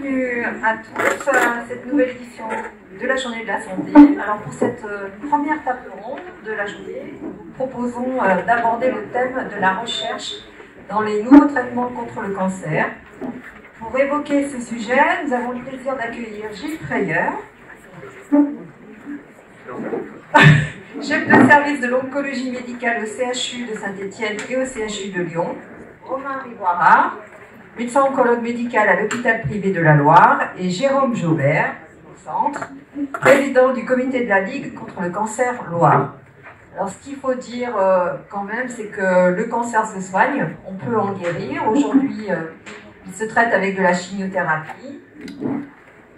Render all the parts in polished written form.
bienvenue à tous à cette nouvelle édition de la Journée de la Santé. Alors pour cette première table ronde de la journée, nous proposons d'aborder le thème de la recherche dans les nouveaux traitements contre le cancer. Pour évoquer ce sujet, nous avons le plaisir d'accueillir Gilles Freyer, chef de service de l'oncologie médicale au CHU de Saint-Étienne et au CHU de Lyon, Romain Rivoirard, médecin oncologue médical à l'hôpital privé de la Loire, et Jérôme Jaubert, au centre, président du comité de la Ligue contre le cancer Loire. Alors ce qu'il faut dire quand même, c'est que le cancer se soigne, on peut en guérir. Aujourd'hui, il se traite avec de la chimiothérapie,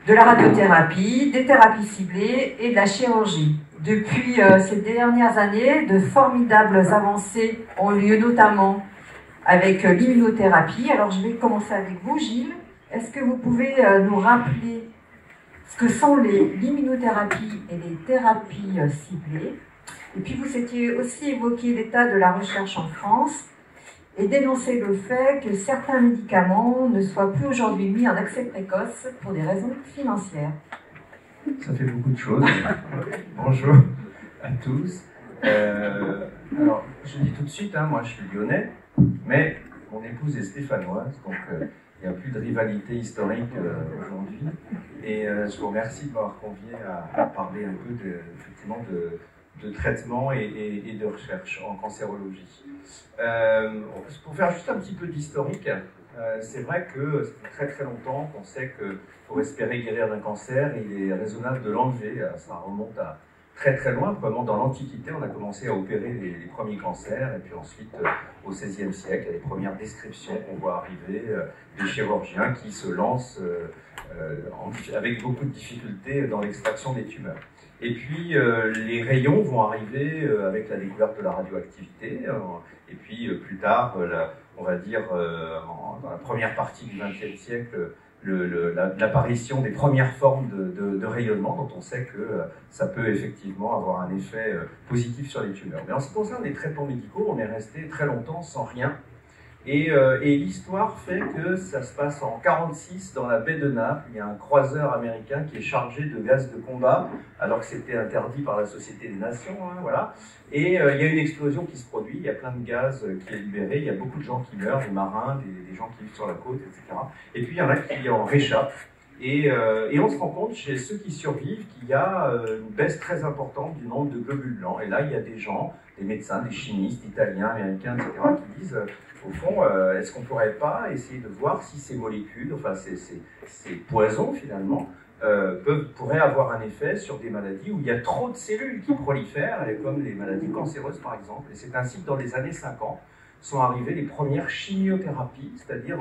de la radiothérapie, des thérapies ciblées et de la chirurgie. Depuis ces dernières années, de formidables avancées ont eu lieu notamment avec l'immunothérapie. Alors je vais commencer avec vous, Gilles. Est-ce que vous pouvez nous rappeler ce que sont l'immunothérapie et les thérapies ciblées? Et puis vous étiez aussi évoqué l'état de la recherche en France et dénoncé le fait que certains médicaments ne soient plus aujourd'hui mis en accès précoce pour des raisons financières. Ça fait beaucoup de choses. Bonjour à tous. Alors, je dis tout de suite, moi je suis lyonnais, mais mon épouse est stéphanoise, donc il n'y a plus de rivalité historique aujourd'hui. Et je vous remercie de m'avoir convié à parler un peu effectivement de traitement et de recherche en cancérologie. Pour faire juste un petit peu d'historique, c'est vrai que ça fait très très longtemps qu'on sait que pour espérer guérir d'un cancer, il est raisonnable de l'enlever. Ça remonte à très très loin, probablement dans l'Antiquité, on a commencé à opérer les premiers cancers, et puis ensuite au XVIe siècle, il y a les premières descriptions qu'on voit arriver, des chirurgiens qui se lancent avec beaucoup de difficultés dans l'extraction des tumeurs. Et puis les rayons vont arriver avec la découverte de la radioactivité, et puis plus tard, on va dire dans la première partie du XXe siècle, l'apparition des premières formes de rayonnement dont on sait que ça peut effectivement avoir un effet positif sur les tumeurs. Mais en ce qui concerne les traitements médicaux, on est resté très longtemps sans rien. Et l'histoire fait que ça se passe en 1946 dans la baie de Naples. Il y a un croiseur américain qui est chargé de gaz de combat, alors que c'était interdit par la Société des Nations. Voilà. Et il y a une explosion qui se produit, il y a plein de gaz qui est libéré, il y a beaucoup de gens qui meurent, des marins, des gens qui vivent sur la côte, etc. Et puis il y en a qui en réchappent. Et on se rend compte chez ceux qui survivent qu'il y a une baisse très importante du nombre de globules blancs. Et là, il y a des gens, des médecins, des chimistes, italiens, américains, etc., qui disent, au fond, est-ce qu'on ne pourrait pas essayer de voir si ces molécules, enfin ces poisons finalement, pourraient avoir un effet sur des maladies où il y a trop de cellules qui prolifèrent, comme les maladies cancéreuses par exemple. Et c'est ainsi que dans les années 50 sont arrivées les premières chimiothérapies, c'est-à-dire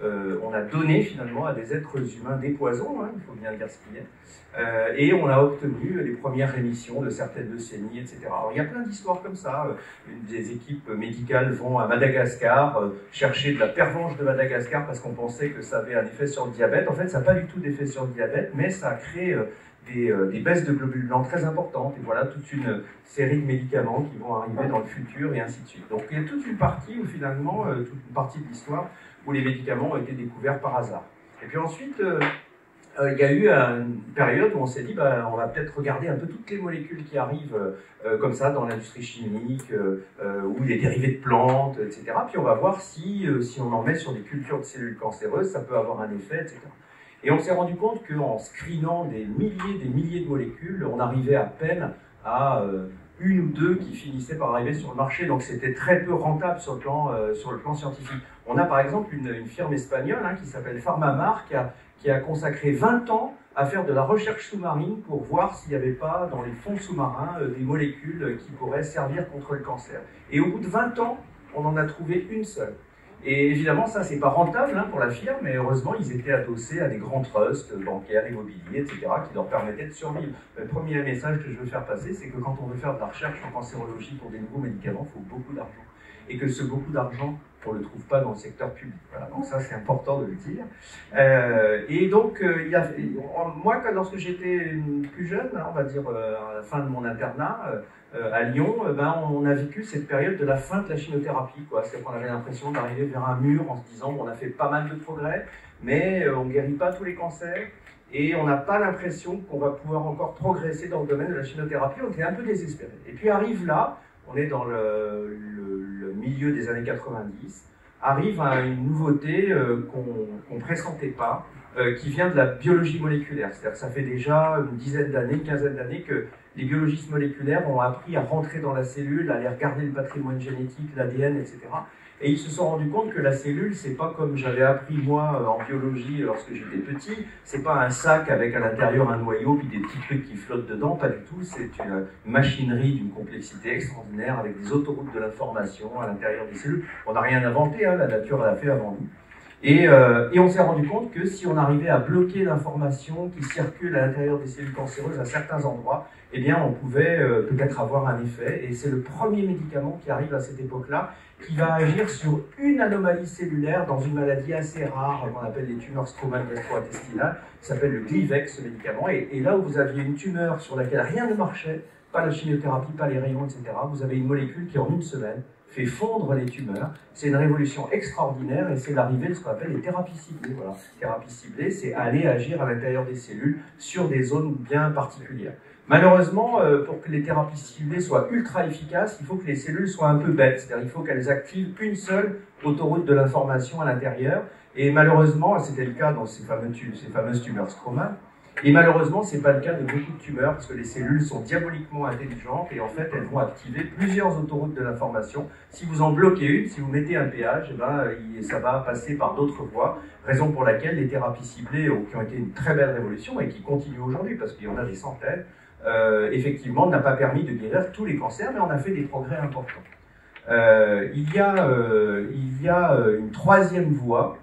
on a donné finalement à des êtres humains des poisons, il faut bien dire ce qu'il y a, et on a obtenu les premières rémissions de certaines leucémies, etc. Alors il y a plein d'histoires comme ça. Des équipes médicales vont à Madagascar chercher de la pervenche de Madagascar parce qu'on pensait que ça avait un effet sur le diabète. En fait, ça n'a pas du tout d'effet sur le diabète, mais ça a créé des baisses de globules blancs très importantes, et voilà toute une série de médicaments qui vont arriver dans le futur, et ainsi de suite. Donc il y a toute une partie où finalement, toute une partie de l'histoire où les médicaments ont été découverts par hasard. Et puis ensuite, il y a eu une période où on s'est dit, on va peut-être regarder un peu toutes les molécules qui arrivent comme ça dans l'industrie chimique, ou les dérivés de plantes, etc. Puis on va voir si on en met sur des cultures de cellules cancéreuses, ça peut avoir un effet, etc. Et on s'est rendu compte qu'en screenant des milliers de molécules, on arrivait à peine à une ou deux qui finissaient par arriver sur le marché, donc c'était très peu rentable sur le plan scientifique. On a par exemple une firme espagnole qui s'appelle PharmaMar qui a consacré 20 ans à faire de la recherche sous-marine pour voir s'il n'y avait pas dans les fonds sous-marins des molécules qui pourraient servir contre le cancer. Et au bout de 20 ans, on en a trouvé une seule. Et évidemment, ça, c'est pas rentable pour la firme, mais heureusement, ils étaient adossés à des grands trusts bancaires, immobiliers, etc., qui leur permettaient de survivre. Le premier message que je veux faire passer, c'est que quand on veut faire de la recherche en cancérologie pour des nouveaux médicaments, il faut beaucoup d'argent. et que ce beaucoup d'argent, on ne le trouve pas dans le secteur public. Voilà, donc ça, c'est important de le dire. Et donc, moi, lorsque j'étais plus jeune, on va dire à la fin de mon internat, à Lyon, on a vécu cette période de la fin de la chimiothérapie. C'est-à-dire qu'on avait l'impression d'arriver vers un mur en se disant bon, on a fait pas mal de progrès, mais on ne guérit pas tous les cancers. Et on n'a pas l'impression qu'on va pouvoir encore progresser dans le domaine de la chimiothérapie. On était un peu désespéré. Et puis arrive là, on est dans le milieu des années 90, arrive à une nouveauté qu'on ne pressentait pas, qui vient de la biologie moléculaire. C'est-à-dire que ça fait déjà une dizaine d'années, une quinzaine d'années que les biologistes moléculaires ont appris à rentrer dans la cellule, à aller regarder le patrimoine génétique, l'ADN, etc. Et ils se sont rendus compte que la cellule, c'est pas comme j'avais appris moi en biologie lorsque j'étais petit, c'est pas un sac avec à l'intérieur un noyau puis des petits trucs qui flottent dedans, pas du tout, c'est une machinerie d'une complexité extraordinaire avec des autoroutes de l'information à l'intérieur des cellules. On n'a rien inventé, hein, la nature l'a fait avant nous. Et on s'est rendu compte que si on arrivait à bloquer l'information qui circule à l'intérieur des cellules cancéreuses à certains endroits, eh bien on pouvait peut-être avoir un effet. Et c'est le premier médicament qui arrive à cette époque-là, qui va agir sur une anomalie cellulaire dans une maladie assez rare qu'on appelle les tumeurs stromales gastro-intestinales, qui s'appelle le Gleevec, ce médicament. Et là où vous aviez une tumeur sur laquelle rien ne marchait, pas la chimiothérapie, pas les rayons, etc., vous avez une molécule qui en une semaine fait fondre les tumeurs. C'est une révolution extraordinaire et c'est l'arrivée de ce qu'on appelle les thérapies ciblées. Voilà. Thérapies ciblées, c'est aller agir à l'intérieur des cellules sur des zones bien particulières. Malheureusement, pour que les thérapies ciblées soient ultra efficaces, il faut que les cellules soient un peu bêtes, c'est-à-dire il faut qu'elles activent une seule autoroute de l'information à l'intérieur. Et malheureusement, c'était le cas dans ces fameuses tumeurs stromales. Et malheureusement, ce n'est pas le cas de beaucoup de tumeurs, parce que les cellules sont diaboliquement intelligentes et en fait, elles vont activer plusieurs autoroutes de l'information. Si vous en bloquez une, si vous mettez un péage, eh ben, ça va passer par d'autres voies, raison pour laquelle les thérapies ciblées, qui ont été une très belle révolution et qui continuent aujourd'hui, parce qu'il y en a des centaines, effectivement, n'a pas permis de guérir tous les cancers, mais on a fait des progrès importants. Il y a une troisième voie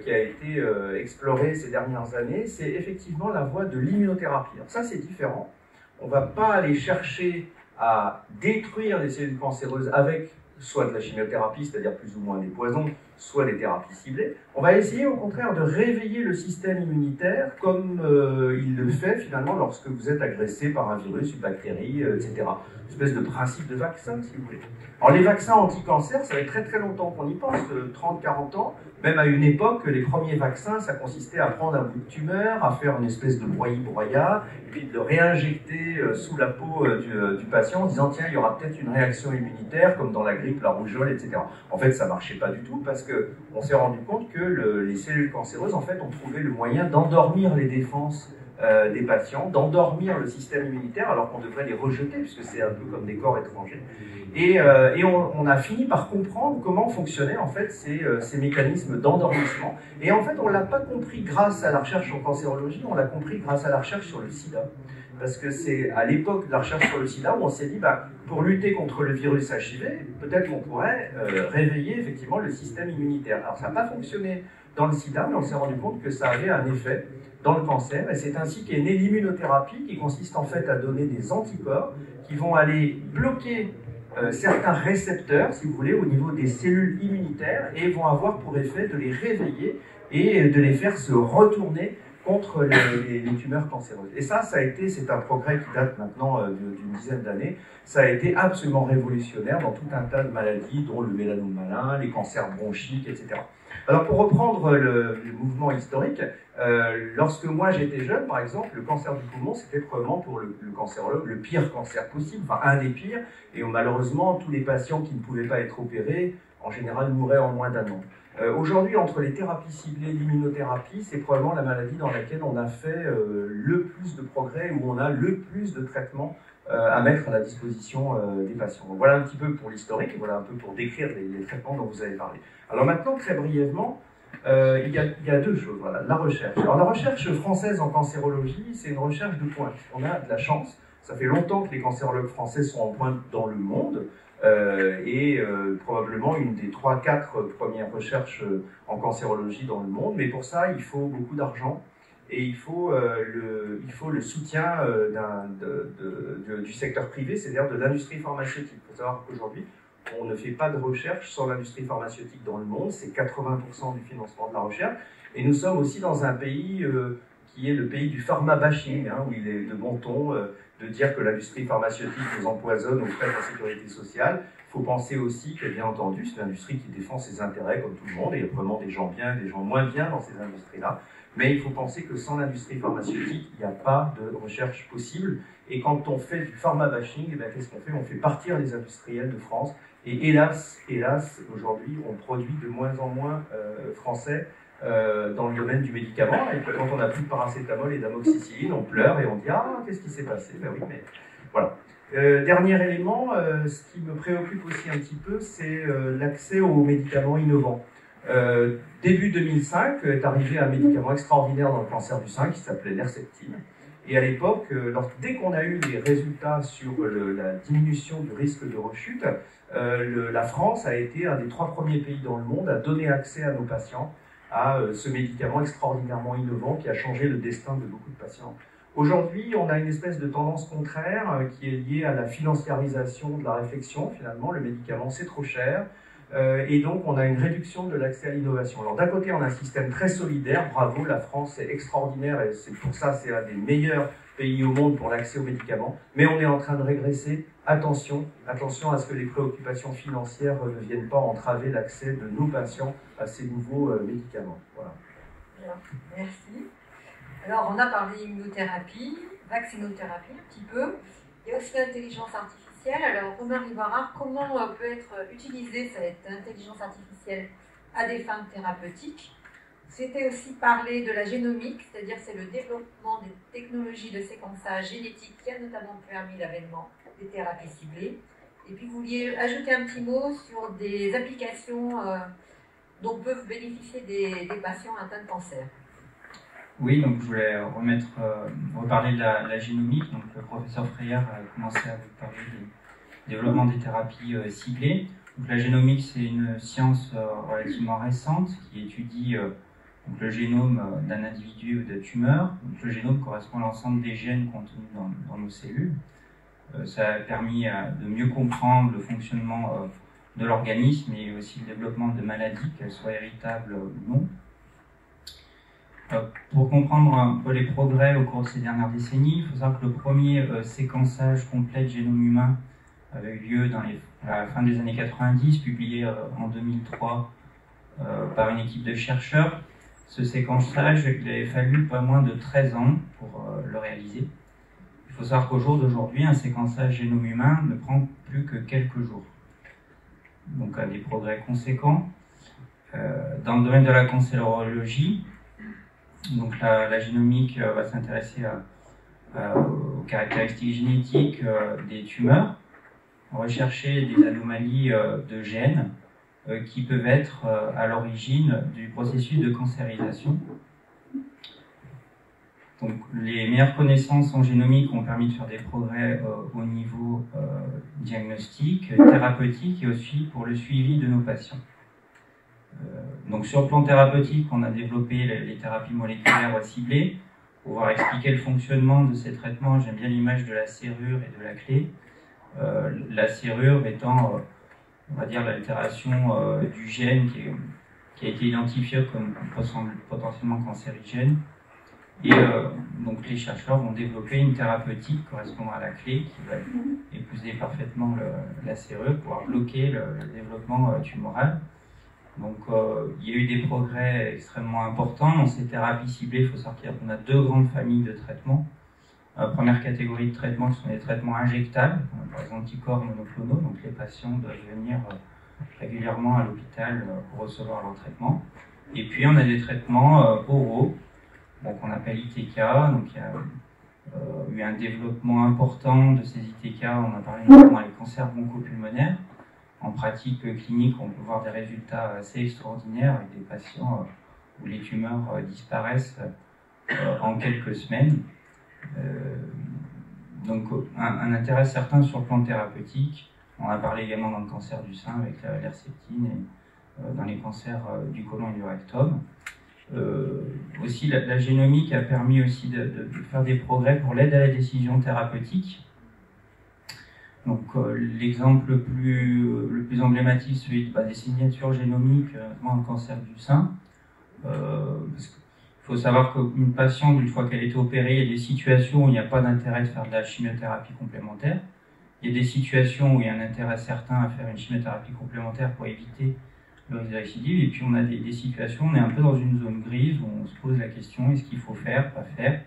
qui a été explorée ces dernières années, c'est effectivement la voie de l'immunothérapie. Alors ça, c'est différent. On ne va pas aller chercher à détruire les cellules cancéreuses avec soit de la chimiothérapie, c'est-à-dire plus ou moins des poisons, soit des thérapies ciblées. On va essayer au contraire de réveiller le système immunitaire comme il le fait finalement lorsque vous êtes agressé par un virus, une bactérie, etc. Une espèce de principe de vaccin, si vous voulez. Alors les vaccins anti-cancer, ça fait très très longtemps qu'on y pense, 30-40 ans. Même à une époque, les premiers vaccins, ça consistait à prendre un bout de tumeur, à faire une espèce de broyat, et puis de le réinjecter sous la peau du patient en disant tiens, il y aura peut-être une réaction immunitaire, comme dans la grippe, la rougeole, etc. En fait, ça ne marchait pas du tout parce qu'on s'est rendu compte que les cellules cancéreuses, en fait, ont trouvé le moyen d'endormir les défenses des patients, d'endormir le système immunitaire alors qu'on devrait les rejeter puisque c'est un peu comme des corps étrangers. Et on a fini par comprendre comment fonctionnaient en fait ces mécanismes d'endormissement. Et en fait, on ne l'a pas compris grâce à la recherche en cancérologie, on l'a compris grâce à la recherche sur le sida. Parce que c'est à l'époque de la recherche sur le sida où on s'est dit, pour lutter contre le virus HIV, peut-être qu'on pourrait réveiller effectivement le système immunitaire. Alors ça n'a pas fonctionné dans le sida, mais on s'est rendu compte que ça avait un effet dans le cancer. Et c'est ainsi qu'est née l'immunothérapie, qui consiste en fait à donner des anticorps qui vont aller bloquer certains récepteurs, si vous voulez, au niveau des cellules immunitaires et vont avoir pour effet de les réveiller et de les faire se retourner contre les tumeurs cancéreuses. Et ça a été, c'est un progrès qui date maintenant d'une dizaine d'années, ça a été absolument révolutionnaire dans tout un tas de maladies, dont le mélanome malin, les cancers bronchiques, etc. Alors pour reprendre le mouvement historique, lorsque moi j'étais jeune, par exemple, le cancer du poumon, c'était probablement pour le cancérologue le pire cancer possible, enfin un des pires, et malheureusement tous les patients qui ne pouvaient pas être opérés, en général mouraient en moins d'un an. Aujourd'hui, entre les thérapies ciblées et l'immunothérapie, c'est probablement la maladie dans laquelle on a fait le plus de progrès, où on a le plus de traitements à mettre à la disposition des patients. Donc voilà un petit peu pour l'historique, et voilà un peu pour décrire les traitements dont vous avez parlé. Alors maintenant, très brièvement, il y a deux choses. Voilà, la recherche. Alors la recherche française en cancérologie, c'est une recherche de pointe. On a de la chance. Ça fait longtemps que les cancérologues français sont en pointe dans le monde. Probablement une des 3-4 premières recherches en cancérologie dans le monde, mais pour ça il faut beaucoup d'argent et il faut le soutien du secteur privé, c'est-à-dire de l'industrie pharmaceutique. Il faut savoir qu'aujourd'hui on ne fait pas de recherche sur l'industrie pharmaceutique dans le monde, c'est 80% du financement de la recherche. Et nous sommes aussi dans un pays qui est le pays du pharma-bashing, hein, où il est de bon ton de dire que l'industrie pharmaceutique nous empoisonne auprès de la sécurité sociale. Il faut penser aussi que, bien entendu, c'est l'industrie qui défend ses intérêts comme tout le monde, et il y a vraiment des gens bien et des gens moins bien dans ces industries-là. Mais il faut penser que sans l'industrie pharmaceutique, il n'y a pas de recherche possible. Et quand on fait du pharma-bashing, eh qu'est-ce qu'on fait? On fait partir les industriels de France. Et hélas, aujourd'hui, on produit de moins en moins français dans le domaine du médicament. Et quand on n'a plus de paracétamol et d'amoxicilline, on pleure et on dit « Ah, qu'est-ce qui s'est passé ?» Ben oui, mais voilà. Dernier élément, ce qui me préoccupe aussi un petit peu, c'est l'accès aux médicaments innovants. Début 2005 est arrivé un médicament extraordinaire dans le cancer du sein qui s'appelait l'Herceptine. Et à l'époque, dès qu'on a eu les résultats sur la diminution du risque de rechute, la France a été un des 3 premiers pays dans le monde à donner accès à nos patients à ce médicament extraordinairement innovant qui a changé le destin de beaucoup de patients. Aujourd'hui, on a une espèce de tendance contraire qui est liée à la financiarisation de la réflexion. Finalement, le médicament, c'est trop cher. Et donc, on a une réduction de l'accès à l'innovation. Alors, d'un côté, on a un système très solidaire. Bravo, la France est extraordinaire et c'est pour ça, c'est un des meilleurs pays au monde pour l'accès aux médicaments. Mais on est en train de régresser. Attention à ce que les préoccupations financières ne viennent pas entraver l'accès de nos patients à ces nouveaux médicaments. Voilà. Bien, merci. Alors, on a parlé immunothérapie, vaccinothérapie un petit peu. Il y a aussi l'intelligence artificielle. Alors, Romain Rivoirard, comment peut être utilisée cette intelligence artificielle à des fins thérapeutiques? C'était aussi parler de la génomique, c'est-à-dire c'est le développement des technologies de séquençage génétique qui a notamment permis l'avènement des thérapies ciblées. Et puis, vous vouliez ajouter un petit mot sur des applications dont peuvent bénéficier des patients atteints de cancer. Oui, donc je voulais reparler de la génomique. Donc le professeur Freyer a commencé à vous parler du développement des thérapies ciblées. Donc la génomique, c'est une science relativement récente qui étudie donc le génome d'un individu ou de tumeur. Donc le génome correspond à l'ensemble des gènes contenus dans nos cellules. Ça a permis de mieux comprendre le fonctionnement de l'organisme et aussi le développement de maladies, qu'elles soient héritables ou non. Pour comprendre un peu les progrès au cours de ces dernières décennies, il faut savoir que le premier séquençage complet de génome humain avait eu lieu à la fin des années 90, publié en 2003 par une équipe de chercheurs. Ce séquençage, il avait fallu pas moins de 13 ans pour le réaliser. Il faut savoir qu'au jour d'aujourd'hui, un séquençage génome humain ne prend plus que quelques jours. Donc des progrès conséquents. Dans le domaine de la cancérologie, donc la génomique va s'intéresser aux caractéristiques génétiques des tumeurs, rechercher des anomalies de gènes qui peuvent être à l'origine du processus de cancérisation. Donc, les meilleures connaissances en génomique ont permis de faire des progrès au niveau diagnostic, thérapeutique et aussi pour le suivi de nos patients. Donc sur le plan thérapeutique, on a développé les thérapies moléculaires ciblées pour pouvoir expliquer le fonctionnement de ces traitements. J'aime bien l'image de la serrure et de la clé. La serrure étant, on va dire, l'altération du gène qui a été identifié comme potentiellement cancérigène. Et donc les chercheurs vont développer une thérapeutique correspondant à la clé qui va épouser parfaitement la serrure pour pouvoir bloquer le développement tumoral. Donc il y a eu des progrès extrêmement importants dans ces thérapies ciblées. Il faut savoir qu'on a 2 grandes familles de traitements. Première catégorie de traitements, ce sont les traitements injectables, par exemple anticorps monoclonaux. Donc les patients doivent venir régulièrement à l'hôpital pour recevoir leur traitement. Et puis on a des traitements oraux, qu'on appelle ITK. Donc il y a eu un développement important de ces ITK. On a parlé notamment des cancers bronchopulmonaires. En pratique clinique, on peut voir des résultats assez extraordinaires avec des patients où les tumeurs disparaissent en quelques semaines. Donc un intérêt certain sur le plan thérapeutique. On a parlé également dans le cancer du sein avec l'Herceptine et dans les cancers du côlon et du rectum. Aussi la génomique a permis aussi de faire des progrès pour l'aide à la décision thérapeutique. Donc l'exemple le plus emblématique, celui des signatures génomiques en cancer du sein. Parce qu'il faut savoir qu'une patiente, une fois qu'elle est opérée, il y a des situations où il n'y a pas d'intérêt de faire de la chimiothérapie complémentaire. Il y a des situations où il y a un intérêt certain à faire une chimiothérapie complémentaire pour éviter le risque de récidive. Et puis on a des situations où on est un peu dans une zone grise où on se pose la question, est-ce qu'il faut faire, pas faire.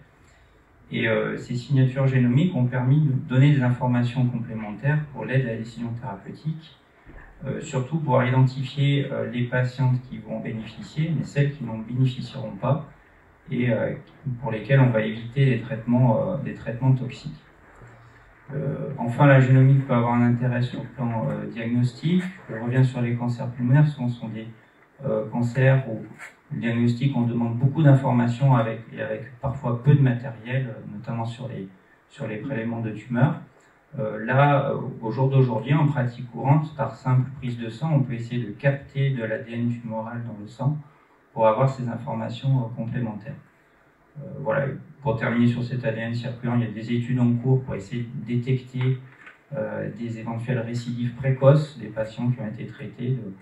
Et ces signatures génomiques ont permis de donner des informations complémentaires pour l'aide à la décision thérapeutique, surtout pour identifier les patientes qui vont en bénéficier, mais celles qui n'en bénéficieront pas, et pour lesquelles on va éviter des traitements toxiques. Enfin, la génomique peut avoir un intérêt sur le plan diagnostique. Je reviens sur les cancers pulmonaires. Ce sont des cancers où le diagnostic, on demande beaucoup d'informations avec parfois peu de matériel, notamment sur les prélèvements de tumeurs. Là, au jour d'aujourd'hui, en pratique courante, par simple prise de sang, on peut essayer de capter de l'ADN tumoral dans le sang pour avoir ces informations complémentaires. Voilà. Pour terminer sur cet ADN circulant, il y a des études en cours pour essayer de détecter des éventuelles récidives précoces des patients qui ont été traités, de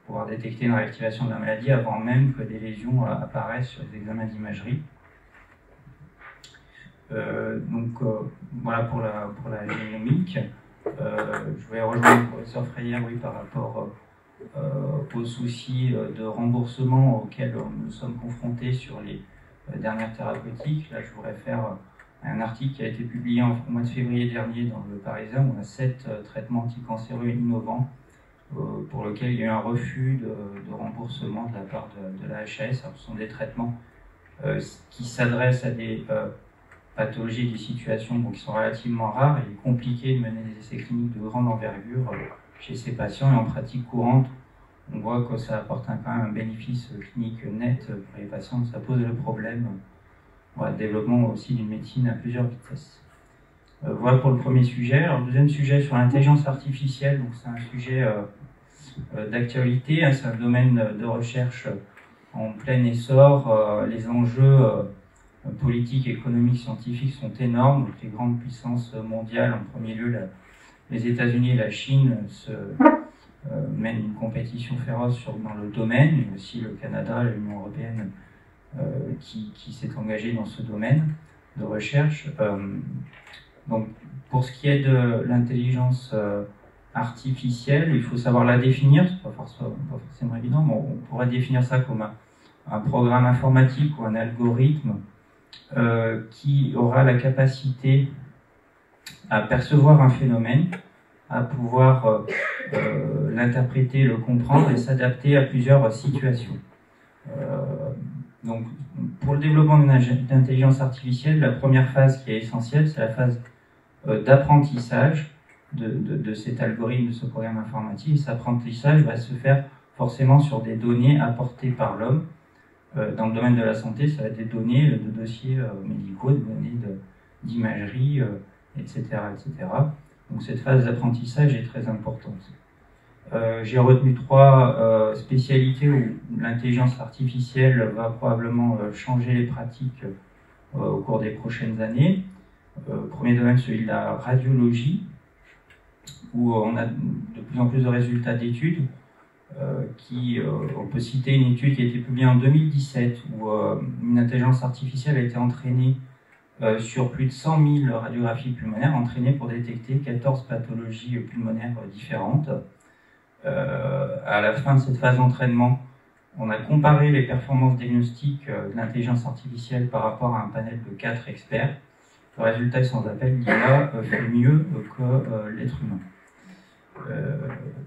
pouvoir détecter une réactivation de la maladie avant même que des lésions apparaissent sur les examens d'imagerie. Voilà pour la génomique. Je vais rejoindre le professeur Freyer par rapport aux soucis de remboursement auxquels nous sommes confrontés sur les dernières thérapeutiques. Là, je vous réfère à un article qui a été publié au mois de février dernier dans le Parisien, où on a 7 traitements anticancéreux innovants pour lesquels il y a eu un refus de remboursement de la part de la HAS. Alors, ce sont des traitements qui s'adressent à des pathologies, des situations qui sont relativement rares, et il est compliqué de mener des essais cliniques de grande envergure chez ces patients, et en pratique courante, on voit que ça apporte quand même un bénéfice clinique net pour les patients. Ça pose le problème de développement aussi d'une médecine à plusieurs vitesses. Voilà pour le premier sujet. Alors, le deuxième sujet sur l'intelligence artificielle, donc c'est un sujet d'actualité, c'est un domaine de recherche en plein essor. Les enjeux politiques, économiques, scientifiques sont énormes. Donc, les grandes puissances mondiales, en premier lieu les États-Unis et la Chine, mènent une compétition féroce dans le domaine, mais aussi le Canada et l'Union européenne qui s'est engagée dans ce domaine de recherche. Donc, pour ce qui est de l'intelligence artificielle, il faut savoir la définir, c'est pas forcément évident, mais on pourrait définir ça comme un programme informatique ou un algorithme qui aura la capacité à percevoir un phénomène, à pouvoir l'interpréter, le comprendre et s'adapter à plusieurs situations. Donc, pour le développement d'une intelligence artificielle, la première phase qui est essentielle, c'est la phase d'apprentissage de cet algorithme, de ce programme informatique. Et cet apprentissage va se faire forcément sur des données apportées par l'homme. Dans le domaine de la santé, ça va être des données de dossiers médicaux, des données d'imagerie, etc., etc. Donc cette phase d'apprentissage est très importante. J'ai retenu 3 spécialités où l'intelligence artificielle va probablement changer les pratiques au cours des prochaines années. Premier domaine, celui de la radiologie, où on a de plus en plus de résultats d'études. On peut citer une étude qui a été publiée en 2017, où une intelligence artificielle a été entraînée sur plus de 100 000 radiographies pulmonaires, entraînées pour détecter 14 pathologies pulmonaires différentes. À la fin de cette phase d'entraînement, on a comparé les performances diagnostiques de l'intelligence artificielle par rapport à un panel de 4 experts. Le résultat est sans appel, l'IA fait mieux que l'être humain.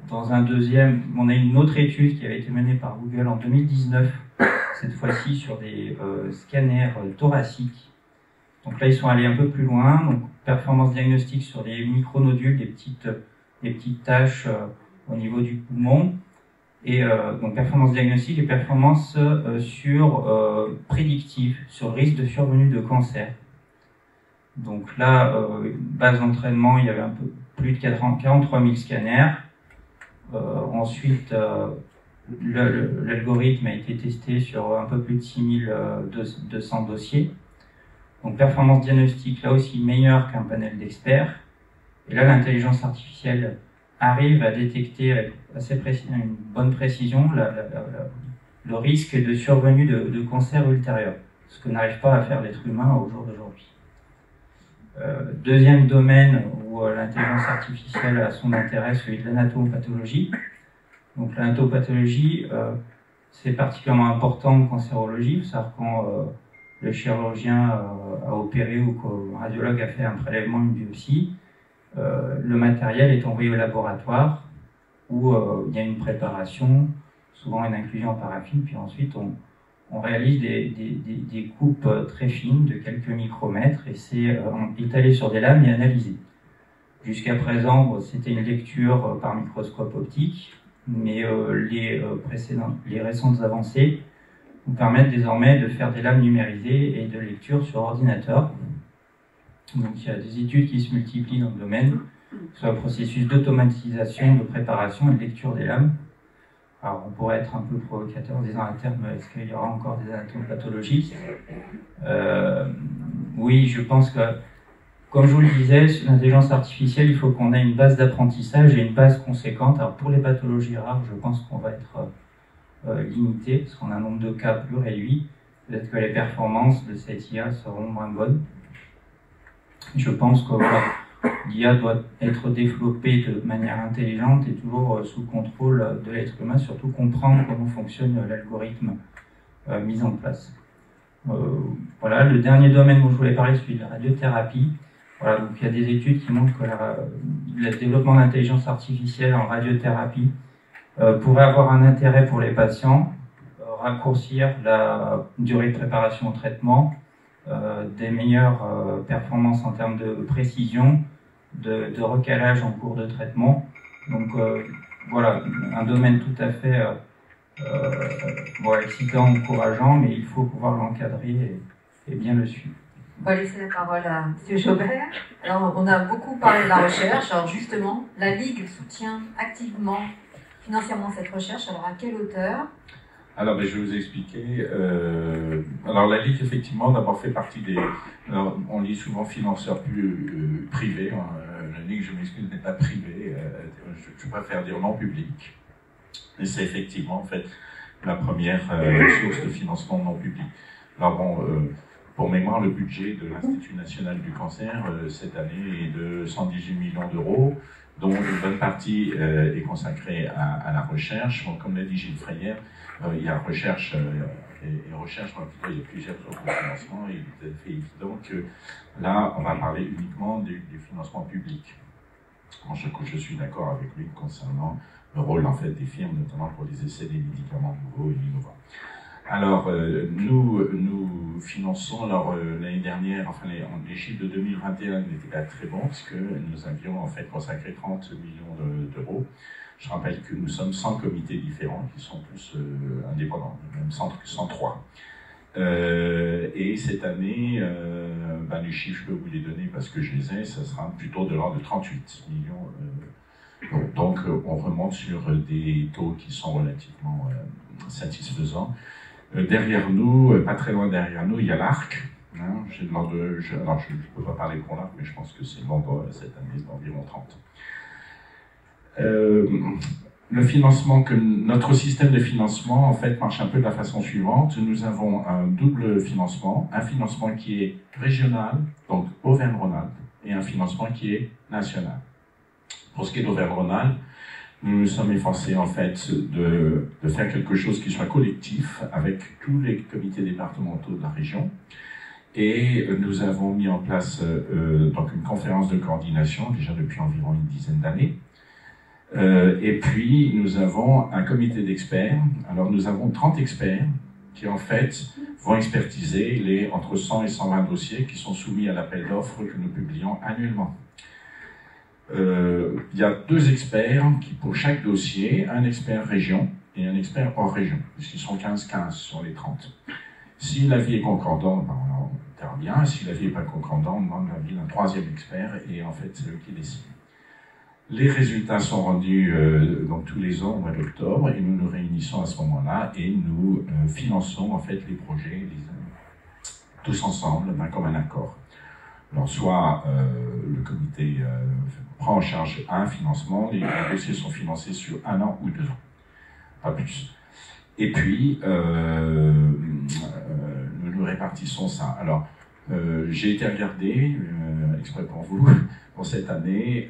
Dans un deuxième, on a une autre étude qui avait été menée par Google en 2019, cette fois-ci sur des scanners thoraciques. Donc là, ils sont allés un peu plus loin. Donc, performance diagnostique sur des micronodules, des petites taches au niveau du poumon. Et donc performance diagnostique et performance prédictive sur le risque de survenue de cancer. Donc là, base d'entraînement, il y avait un peu plus de 43 000 scanners. Ensuite, l'algorithme a été testé sur un peu plus de 6 200 dossiers. Donc performance diagnostique, là aussi meilleure qu'un panel d'experts. Et là, l'intelligence artificielle arrive à détecter avec une bonne précision le risque de survenue de cancer ultérieur, ce que n'arrive pas à faire l'être humain au jour d'aujourd'hui. Deuxième domaine où l'intelligence artificielle a son intérêt, celui de l'anatomopathologie. Donc l'anatomopathologie, c'est particulièrement important en cancérologie, c'est-à-dire quand le chirurgien a opéré ou qu'un radiologue a fait un prélèvement, une biopsie, le matériel est envoyé au laboratoire où il y a une préparation, souvent une inclusion en paraffine, puis ensuite on réalise des coupes très fines de quelques micromètres et c'est étalé sur des lames et analysé. Jusqu'à présent, c'était une lecture par microscope optique, mais les récentes avancées nous permettent désormais de faire des lames numérisées et de lecture sur ordinateur. Donc il y a des études qui se multiplient dans le domaine, sur le processus d'automatisation, de préparation et de lecture des lames. Alors on pourrait être un peu provocateur en disant à terme, est-ce qu'il y aura encore des anatomopathologistes? Oui, je pense que, comme je vous le disais, l'intelligence artificielle, il faut qu'on ait une base d'apprentissage et une base conséquente. Alors pour les pathologies rares, je pense qu'on va être limité, parce qu'on a un nombre de cas plus réduit. Peut-être que les performances de cette IA seront moins bonnes. Je pense que voilà, l'IA doit être développée de manière intelligente et toujours sous contrôle de l'être humain, surtout comprendre comment fonctionne l'algorithme mis en place. Voilà, le dernier domaine dont je voulais parler, celui de la radiothérapie. Voilà, donc il y a des études qui montrent que le développement de l'intelligence artificielle en radiothérapie pourrait avoir un intérêt pour les patients, raccourcir la durée de préparation au traitement, des meilleures performances en termes de précision, de recalage en cours de traitement. Donc voilà, un domaine tout à fait excitant, encourageant, mais il faut pouvoir l'encadrer et bien le suivre. On va laisser la parole à M. Jaubert. Alors, on a beaucoup parlé de la recherche. Alors justement, la Ligue soutient activement, financièrement cette recherche. Alors à quelle hauteur? Alors, je vais vous expliquer. Alors, la Ligue, effectivement, d'abord fait partie des... Alors, on dit souvent financeurs privés. La Ligue, je m'excuse, n'est pas privée. Je préfère dire non public. Et c'est effectivement, en fait, la première source de financement non public. Alors, bon, pour mémoire, le budget de l'Institut national du cancer, cette année, est de 118 millions d'euros, dont une bonne partie est consacrée à la recherche. Bon, comme l'a dit Gilles Freyer, il y a recherche et recherche, en tout cas, il y a plusieurs sources de financement, et il est tout à fait évident que là, on va parler uniquement du financement public. Je suis d'accord avec lui concernant le rôle en fait, des firmes, notamment pour les essais des médicaments nouveaux et innovants. Alors, nous finançons, l'année dernière, enfin les chiffres de 2021 n'étaient pas très bons, parce que nous avions en fait consacré 30 millions d'euros. Je rappelle que nous sommes 100 comités différents, qui sont tous indépendants, même 103. Et cette année, les chiffres, je peux vous les donner parce que je les ai, ça sera plutôt de l'ordre de 38 millions. Donc, on remonte sur des taux qui sont relativement satisfaisants. Derrière nous, pas très loin derrière nous, il y a l'ARC. Hein, alors, je ne peux pas parler pour l'ARC, mais je pense que c'est l'ordre cette année d'environ 30. Le financement, notre système de financement, en fait, marche un peu de la façon suivante. Nous avons un double financement, un financement qui est régional, donc Auvergne-Rhône-Alpes, et un financement qui est national. Pour ce qui est d'Auvergne-Rhône-Alpes, nous nous sommes efforcés, en fait, de faire quelque chose qui soit collectif avec tous les comités départementaux de la région. Et nous avons mis en place donc une conférence de coordination, déjà depuis environ une dizaine d'années. Et puis, nous avons un comité d'experts. Alors, nous avons 30 experts qui, en fait, vont expertiser les entre 100 et 120 dossiers qui sont soumis à l'appel d'offres que nous publions annuellement. Il y a 2 experts qui, pour chaque dossier, un expert région et un expert hors région, puisqu'ils sont 15-15 sur les 30. Si l'avis est concordant, on intervient. Si l'avis n'est pas concordant, on demande l'avis d'un 3e expert et en fait, c'est eux qui décident. Les résultats sont rendus donc tous les ans au mois d'octobre et nous nous réunissons à ce moment-là et nous finançons en fait les projets tous ensemble d'un commun accord. Alors soit le comité prend en charge un financement, les dossiers sont financés sur 1 an ou 2 ans, pas plus. Et puis, nous répartissons ça. Alors, j'ai été regardé, exprès pour vous, pour cette année,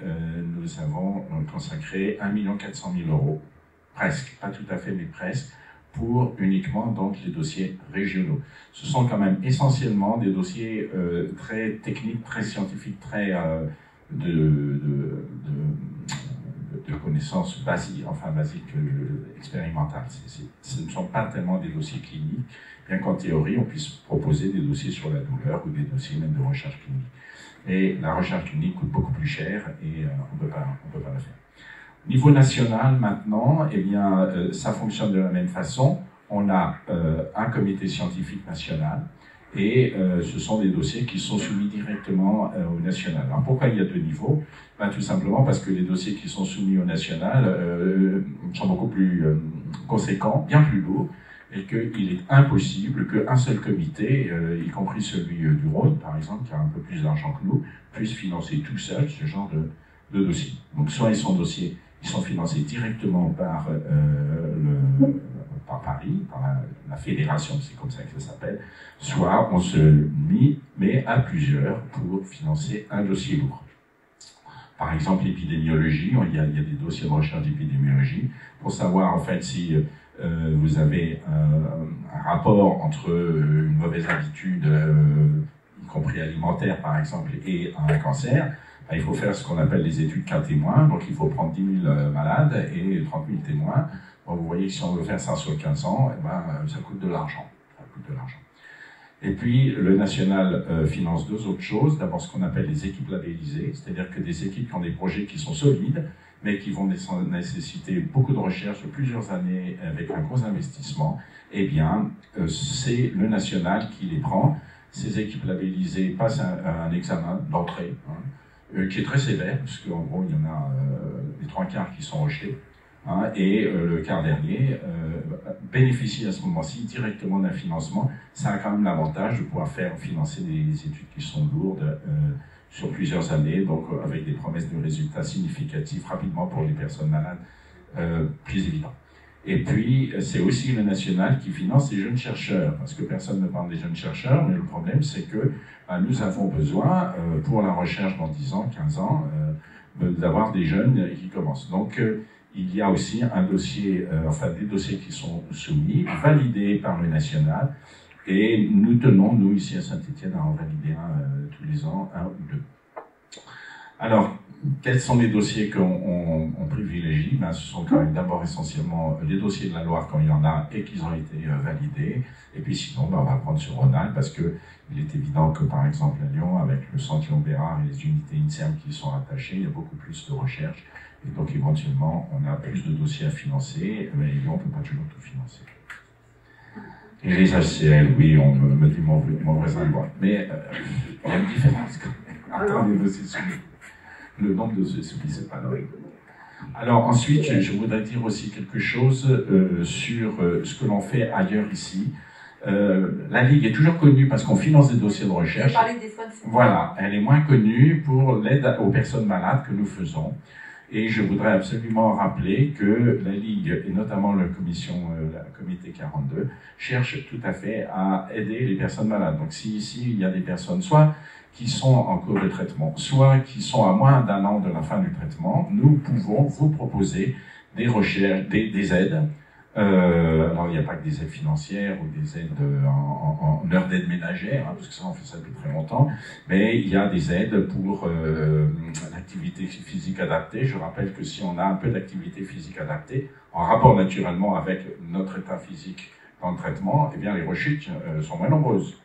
nous avons consacré 1 400 000 €, presque, pas tout à fait, mais presque, pour uniquement donc les dossiers régionaux. Ce sont quand même essentiellement des dossiers très techniques, très scientifiques, très de connaissances basiques, expérimentales. Ce ne sont pas tellement des dossiers cliniques, bien qu'en théorie on puisse proposer des dossiers sur la douleur ou des dossiers même de recherche clinique. Et la recherche clinique coûte beaucoup plus cher et on peut pas la faire. Niveau national, maintenant, eh bien, ça fonctionne de la même façon. On a un comité scientifique national et ce sont des dossiers qui sont soumis directement au national. Alors pourquoi il y a 2 niveaux? Ben, tout simplement parce que les dossiers qui sont soumis au national sont beaucoup plus conséquents, bien plus lourds, et qu'il est impossible qu'un seul comité, y compris celui du Rhône, par exemple, qui a un peu plus d'argent que nous, puisse financer tout seul ce genre de dossier. Donc soit ils sont financés directement par Paris, par la fédération, c'est comme ça que ça s'appelle, soit on se met à plusieurs pour financer un dossier lourd. Par exemple, l'épidémiologie, il y a des dossiers de recherche d'épidémiologie, pour savoir en fait si vous avez un rapport entre une mauvaise habitude, y compris alimentaire par exemple, et un cancer. Il faut faire ce qu'on appelle les études cas témoins, donc il faut prendre 10 000 malades et 30 000 témoins. Bon, vous voyez que si on veut faire ça sur 15 ans, eh ben, ça coûte de l'argent. Et puis, le national finance 2 autres choses. D'abord, ce qu'on appelle les équipes labellisées, c'est-à-dire que des équipes qui ont des projets qui sont solides, mais qui vont nécessiter beaucoup de recherche, plusieurs années, avec un gros investissement. Eh bien, c'est le national qui les prend. Ces équipes labellisées passent un examen d'entrée, qui est très sévère, parce qu'en gros, il y en a les 3/4 qui sont rejetés, et le quart dernier bénéficie à ce moment-ci directement d'un financement. Ça a quand même l'avantage de pouvoir faire financer des études qui sont lourdes sur plusieurs années, donc avec des promesses de résultats significatifs rapidement pour les personnes malades, plus évident. Et puis, c'est aussi le national qui finance les jeunes chercheurs, parce que personne ne parle des jeunes chercheurs, mais le problème, c'est que nous avons besoin, pour la recherche dans 10 ans, 15 ans, d'avoir des jeunes qui commencent. Donc, il y a aussi un dossier, des dossiers qui sont soumis, validés par le national, et nous tenons, nous, ici à Saint-Étienne, à en valider un tous les ans, 1 ou 2. Alors, quels sont les dossiers qu'on privilégie? Ce sont quand même d'abord essentiellement les dossiers de la Loire quand il y en a et qu'ils ont été validés. Et puis sinon, on va prendre sur Rhône-Alpes parce qu'il est évident que par exemple à Lyon, avec le centre Léon Bérard et les unités INSERM qui y sont attachées, il y a beaucoup plus de recherche. Et donc éventuellement, on a plus de dossiers à financer, mais Lyon ne peut pas toujours tout financer. Et les HCL, oui, on me dit mon voisin de droite. Mais il y a une différence quand même entre les dossiers soumis. Le nombre de dossiers soumis, c'est pas normal. Alors ensuite, je voudrais dire aussi quelque chose sur ce que l'on fait ailleurs ici. La Ligue est toujours connue parce qu'on finance des dossiers de recherche. Voilà, elle est moins connue pour l'aide aux personnes malades que nous faisons. Et je voudrais absolument rappeler que la Ligue, et notamment la comité 42, cherche tout à fait à aider les personnes malades. Donc si ici il y a des personnes soit qui sont en cours de traitement, soit qui sont à moins d'1 an de la fin du traitement, nous pouvons vous proposer des recherches, des aides. Alors il n'y a pas que des aides financières ou des aides en heures d'aide ménagère, parce que ça on fait ça depuis très longtemps, mais il y a des aides pour l'activité physique adaptée. Je rappelle que si on a un peu d'activité physique adaptée, en rapport naturellement avec notre état physique dans le traitement, eh bien les rechutes sont moins nombreuses.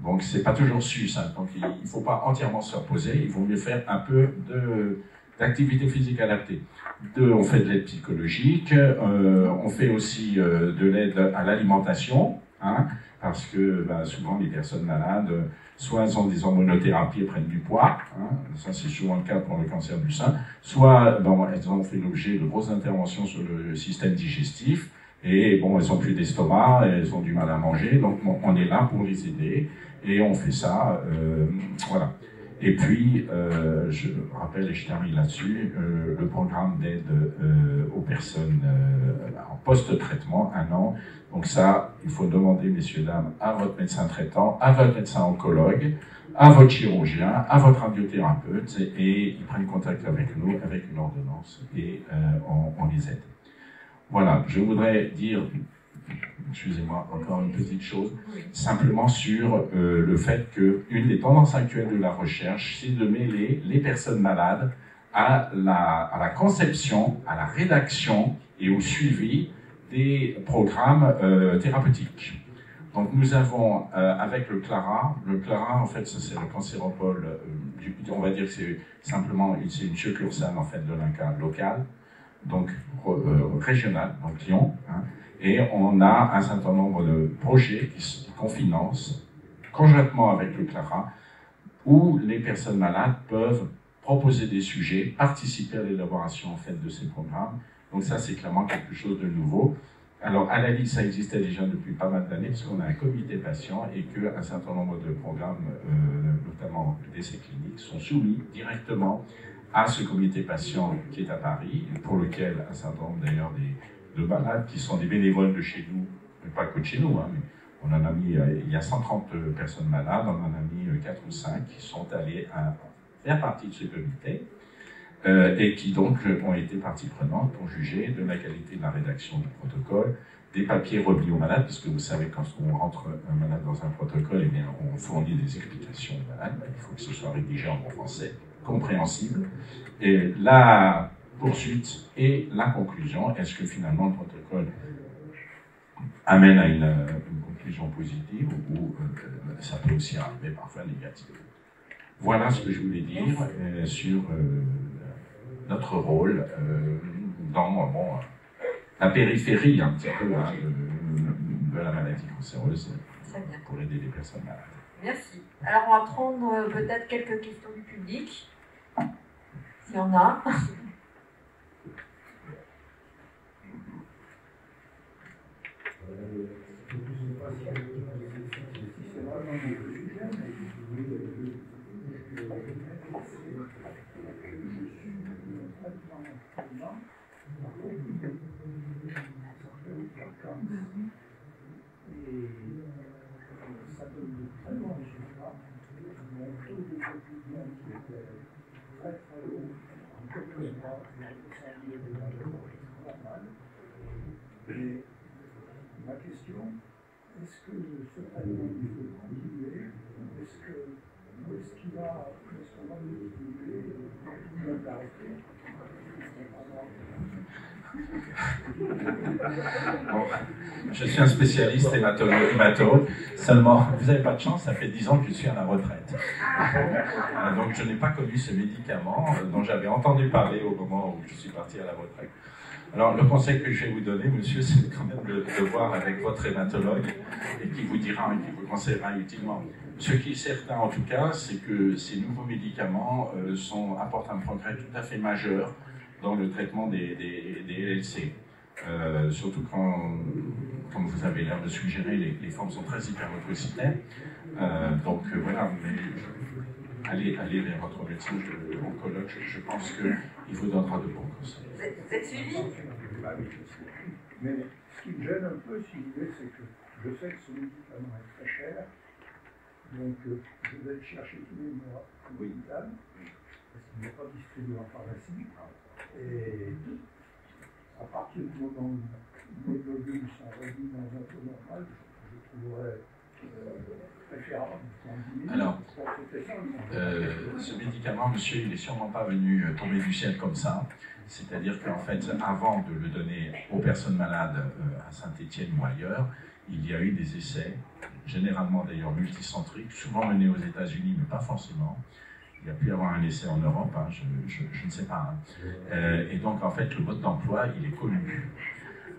Donc c'est pas toujours su ça, donc il ne faut pas entièrement se reposer, il vaut mieux faire un peu d'activité physique adaptée. On fait de l'aide psychologique, on fait aussi de l'aide à l'alimentation, parce que souvent les personnes malades, soit elles ont des hormonothérapies et prennent du poids, ça c'est souvent le cas pour le cancer du sein, soit elles ont fait l'objet de grosses interventions sur le système digestif, et elles n'ont plus d'estomac, elles ont du mal à manger, donc on est là pour les aider, et on fait ça, voilà. Et puis, je rappelle, et je termine là-dessus, le programme d'aide aux personnes en post-traitement, 1 an. Donc ça, il faut demander, messieurs, dames, à votre médecin traitant, à votre médecin oncologue, à votre chirurgien, à votre radiothérapeute, et ils prennent contact avec nous, avec une ordonnance, et on les aide. Voilà, je voudrais dire, excusez-moi, encore une petite chose, simplement sur le fait qu'une des tendances actuelles de la recherche, c'est de mêler les personnes malades à la conception, à la rédaction et au suivi des programmes thérapeutiques. Donc nous avons, avec le CLARA en fait, c'est le cancéropole, on va dire que c'est simplement c'est une succursale en fait de l'INCa local, donc régional, donc Lyon, hein, et on a un certain nombre de projets qu'on finance conjointement avec le CLARA, où les personnes malades peuvent proposer des sujets, participer à l'élaboration en fait de ces programmes. Donc ça c'est clairement quelque chose de nouveau. Alors, à la Ligue, ça existait déjà depuis pas mal d'années, puisqu'on a un comité patient et qu'un certain nombre de programmes, notamment d'essais cliniques, sont soumis directement à ce comité patient qui est à Paris, pour lequel un certain nombre d'ailleurs de malades qui sont des bénévoles de chez nous, pas que de chez nous, hein, mais on en a mis, il y a 130 personnes malades, on en a mis 4 ou 5 qui sont allés faire partie de ce comité. Et qui donc ont été partie prenante pour juger de la qualité de la rédaction du protocole, des papiers remis aux malades, puisque vous savez, quand on rentre un malade dans un protocole, eh bien, on fournit des explications au malade, il faut que ce soit rédigé en bon français, compréhensible, et la poursuite et la conclusion, est-ce que finalement le protocole amène à une conclusion positive ou ça peut aussi arriver parfois négative. Voilà ce que je voulais dire sur notre rôle dans la périphérie un petit peu hein, de la maladie cancéreuse pour aider les personnes malades. Merci. Alors on va prendre peut-être quelques questions du public, s'il y en a. Et ma question, est-ce que ce traitement il faut continuer? Est-ce qu'on va le stimuler ou l'arrêter? Bon, je suis un spécialiste hématologue, seulement vous n'avez pas de chance, ça fait 10 ans que je suis à la retraite. Donc je n'ai pas connu ce médicament dont j'avais entendu parler au moment où je suis parti à la retraite. Alors le conseil que je vais vous donner, monsieur, c'est quand même de voir avec votre hématologue et qui vous dira et qui vous conseillera utilement. Ce qui est certain en tout cas, c'est que ces nouveaux médicaments apportent un progrès tout à fait majeur dans le traitement des LLC. Surtout quand, comme vous avez l'air de suggérer, les formes sont très hyperleucocytaires. Donc voilà, mais allez vers votre médecin oncologue, je pense qu'il vous donnera de bons conseils. Vous êtes suivi? Mais ce qui me gêne un peu, si vous voulez, c'est que je sais que ce médicament est très cher, donc je vais le chercher tous les mois au l'hôpital, parce qu'il n'est pas distribué en pharmacie. Et à partir du moment où les globules sont réduits dans un taux normal, je trouverais préférable. Alors, ce médicament, monsieur, il n'est sûrement pas venu tomber du ciel comme ça. C'est-à-dire qu'en fait, avant de le donner aux personnes malades à Saint-Étienne ou ailleurs, il y a eu des essais, généralement d'ailleurs multicentriques, souvent menés aux États-Unis, mais pas forcément. Il y a pu y avoir un essai en Europe, hein, je ne sais pas. Hein. Et donc, en fait, le mode d'emploi, il est connu.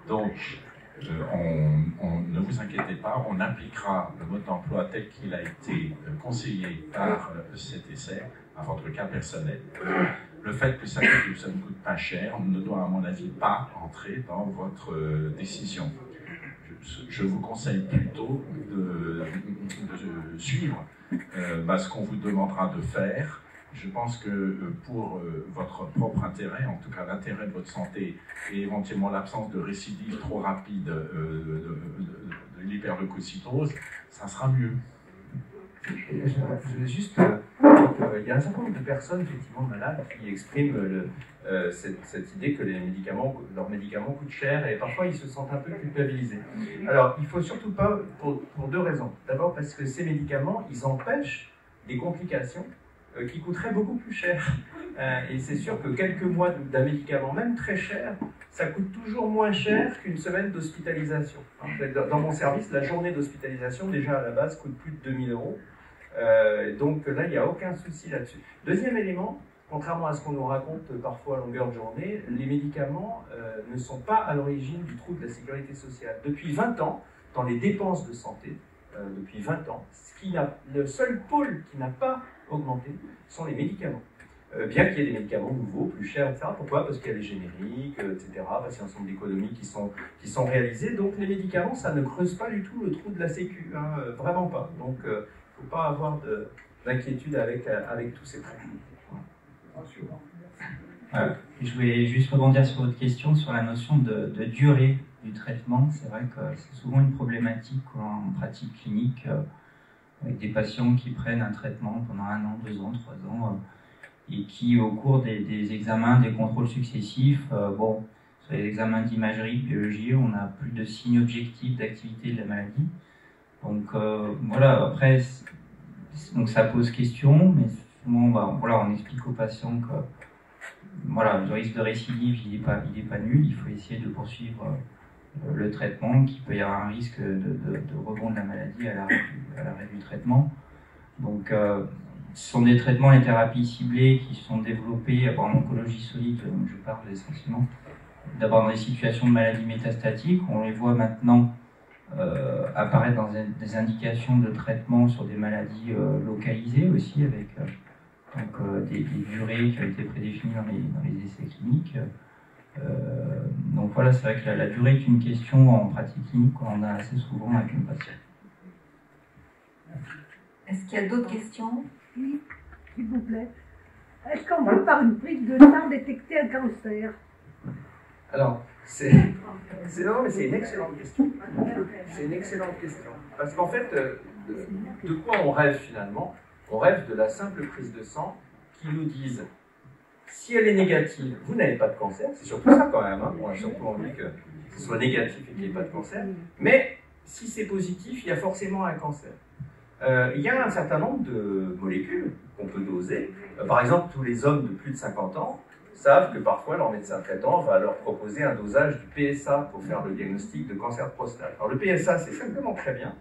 Donc, ne vous inquiétez pas, on appliquera le mode d'emploi tel qu'il a été conseillé par cet essai à votre cas personnel. Le fait que ça ne coûte pas cher ne doit, à mon avis, pas entrer dans votre décision. Je vous conseille plutôt de suivre ce qu'on vous demandera de faire. Je pense que pour votre propre intérêt, en tout cas l'intérêt de votre santé et éventuellement l'absence de récidive trop rapide de l'hyperleucocytose, ça sera mieux. Je vais juste il y a un certain nombre de personnes effectivement malades qui expriment cette idée que leurs médicaments coûtent cher et parfois ils se sentent un peu culpabilisés. Alors il ne faut surtout pas, pour deux raisons. D'abord parce que ces médicaments, ils empêchent des complications qui coûteraient beaucoup plus cher. Et c'est sûr que quelques mois d'un médicament, même très cher, ça coûte toujours moins cher qu'une semaine d'hospitalisation. Dans mon service, la journée d'hospitalisation, déjà à la base, coûte plus de 2000 €. Donc là, il n'y a aucun souci là-dessus. Deuxième élément, contrairement à ce qu'on nous raconte parfois à longueur de journée, les médicaments ne sont pas à l'origine du trou de la sécurité sociale. Depuis 20 ans, dans les dépenses de santé, depuis 20 ans, le seul pôle qui n'a pas augmenté sont les médicaments. Bien qu'il y ait des médicaments nouveaux, plus chers, etc. Pourquoi? Parce qu'il y a les génériques, etc. Parce qu'il y a un certain nombre d'économies qui sont réalisées. Donc les médicaments, ça ne creuse pas du tout le trou de la Sécu, hein, vraiment pas. Donc il ne faut pas avoir d'inquiétude avec tous ces prêts. Je voulais juste rebondir sur votre question sur la notion de durée du traitement. C'est vrai que c'est souvent une problématique en pratique clinique avec des patients qui prennent un traitement pendant 1 an, 2 ans, 3 ans et qui, au cours des examens, des contrôles successifs, sur les examens d'imagerie, de biologie, on a plus de signes objectifs d'activité de la maladie. Donc voilà, après, donc ça pose question, mais souvent, on explique aux patients que le risque de récidive, il n'est pas nul, il faut essayer de poursuivre le traitement, qu'il peut y avoir un risque de rebond de la maladie à l'arrêt du traitement. Donc, ce sont des traitements, les thérapies ciblées qui sont développées en oncologie solide, je parle essentiellement, d'abord dans des situations de maladies métastatiques. On les voit maintenant apparaître dans des indications de traitement sur des maladies localisées aussi, avec des durées qui ont été prédéfinies dans les essais cliniques. Donc voilà, c'est vrai que la durée est une question en pratique clinique qu'on a assez souvent avec nos patients. Est-ce qu'il y a d'autres questions? Oui, s'il vous plaît. Est-ce qu'on peut par une prise de sang détecter un cancer? Alors, c'est une excellente question. C'est une excellente question. Parce qu'en fait, de quoi on rêve finalement? On rêve de la simple prise de sang qui nous dise si elle est négative, vous n'avez pas de cancer. C'est surtout ça quand même. Hein. On a surtout envie que ce soit négatif et qu'il n'y ait pas de cancer. Mais si c'est positif, il y a forcément un cancer. Il y a un certain nombre de molécules qu'on peut doser. Par exemple, tous les hommes de plus de 50 ans savent que parfois leur médecin traitant va leur proposer un dosage du PSA pour faire le diagnostic de cancer de prostate. Alors le PSA, c'est simplement très bien,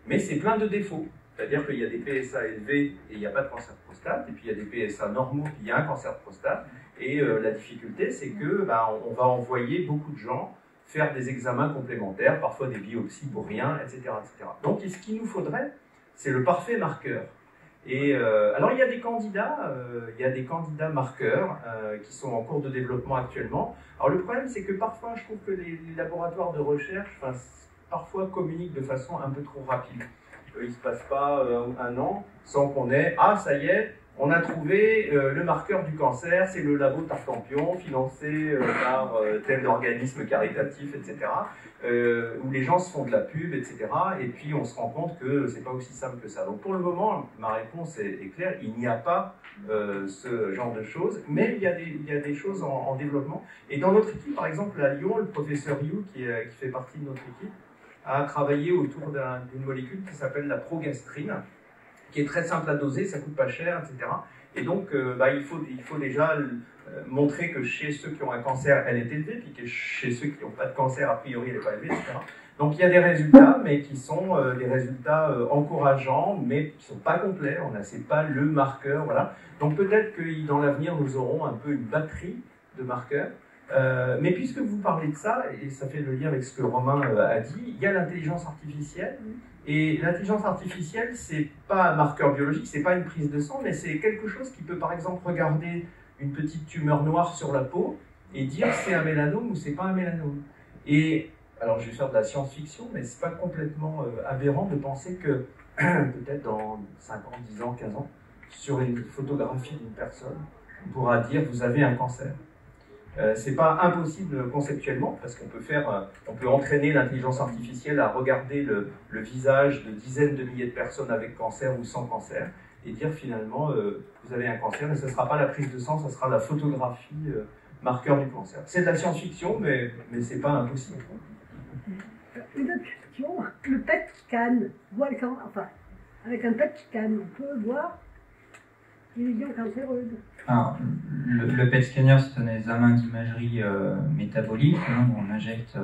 mais c'est plein de défauts. C'est-à-dire qu'il y a des PSA élevés et il n'y a pas de cancer de prostate, et puis il y a des PSA normaux et il y a un cancer de prostate. Et la difficulté, c'est que on va envoyer beaucoup de gens faire des examens complémentaires, parfois des biopsies pour rien, etc., etc. Donc ce qu'il nous faudrait, c'est le parfait marqueur. Et alors il y a des candidats marqueurs qui sont en cours de développement actuellement. Alors le problème, c'est que parfois je trouve que les laboratoires de recherche parfois communiquent de façon un peu trop rapide. Il ne se passe pas 1 an sans qu'on ait « Ah, ça y est, on a trouvé le marqueur du cancer, c'est le labo Tartampion, financé par tel organisme caritatif, etc. » où les gens se font de la pub, etc. Et puis on se rend compte que c'est pas aussi simple que ça. Donc pour le moment, ma réponse est claire, il n'y a pas ce genre de choses, mais il y a des choses en développement. Et dans notre équipe, par exemple à Lyon, le professeur Yu, qui fait partie de notre équipe, a travaillé autour d'une molécule qui s'appelle la progastrine, qui est très simple à doser, ça coûte pas cher, etc. Et donc, il faut déjà montrer que chez ceux qui ont un cancer, elle est élevée, puis que chez ceux qui n'ont pas de cancer, a priori, elle n'est pas élevée, etc. Donc, il y a des résultats, mais qui sont des résultats encourageants, mais qui ne sont pas complets. C'est pas le marqueur, voilà. Donc, peut-être que dans l'avenir, nous aurons un peu une batterie de marqueurs. Mais puisque vous parlez de ça, et ça fait le lien avec ce que Romain a dit, il y a l'intelligence artificielle. Et l'intelligence artificielle, c'est pas un marqueur biologique, c'est pas une prise de sang, mais c'est quelque chose qui peut par exemple regarder une petite tumeur noire sur la peau et dire c'est un mélanome ou c'est pas un mélanome. Et alors je vais faire de la science-fiction, mais c'est pas complètement aberrant de penser que peut-être dans 5 ans, 10 ans, 15 ans, sur une photographie d'une personne, on pourra dire vous avez un cancer. C'est pas impossible conceptuellement, parce qu'on peut entraîner l'intelligence artificielle à regarder le visage de dizaines de milliers de personnes avec cancer ou sans cancer, et dire finalement vous avez un cancer, et ce ne sera pas la prise de sang, ce sera la photographie marqueur du cancer. C'est de la science-fiction, mais c'est pas impossible. Une autre question, le PET scan, enfin, avec un PET scan, on peut voir les lésions cancéreuses. Alors, le PET scanner, c'est un examen d'imagerie métabolique. Hein, on injecte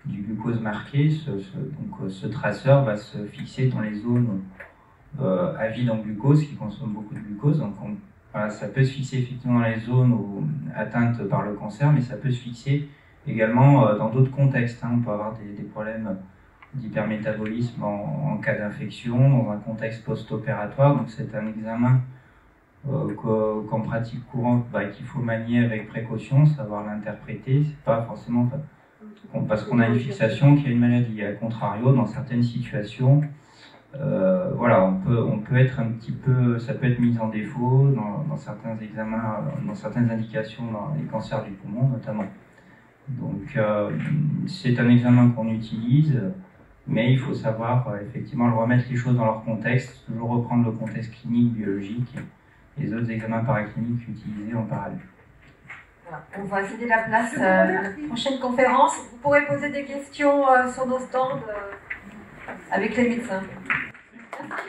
du glucose marqué. Ce traceur va se fixer dans les zones à vide en glucose, qui consomment beaucoup de glucose. Donc, voilà, ça peut se fixer effectivement dans les zones atteintes par le cancer, mais ça peut se fixer également dans d'autres contextes. Hein. On peut avoir des problèmes d'hypermétabolisme en cas d'infection, dans un contexte post-opératoire. Donc, c'est un examen qu'en pratique courante, qu'il faut manier avec précaution, savoir l'interpréter. C'est pas forcément parce qu'on a une fixation qu'il y a une maladie. À contrario, dans certaines situations, voilà, on peut être un petit peu, ça peut être mis en défaut dans certains examens, dans certaines indications, dans les cancers du poumon notamment. Donc c'est un examen qu'on utilise, mais il faut savoir effectivement remettre les choses dans leur contexte, toujours reprendre le contexte clinique, biologique et les autres examens paracliniques utilisés en parallèle. Voilà. On va céder la place à la prochaine conférence. Vous pourrez poser des questions sur nos stands avec les médecins. Merci.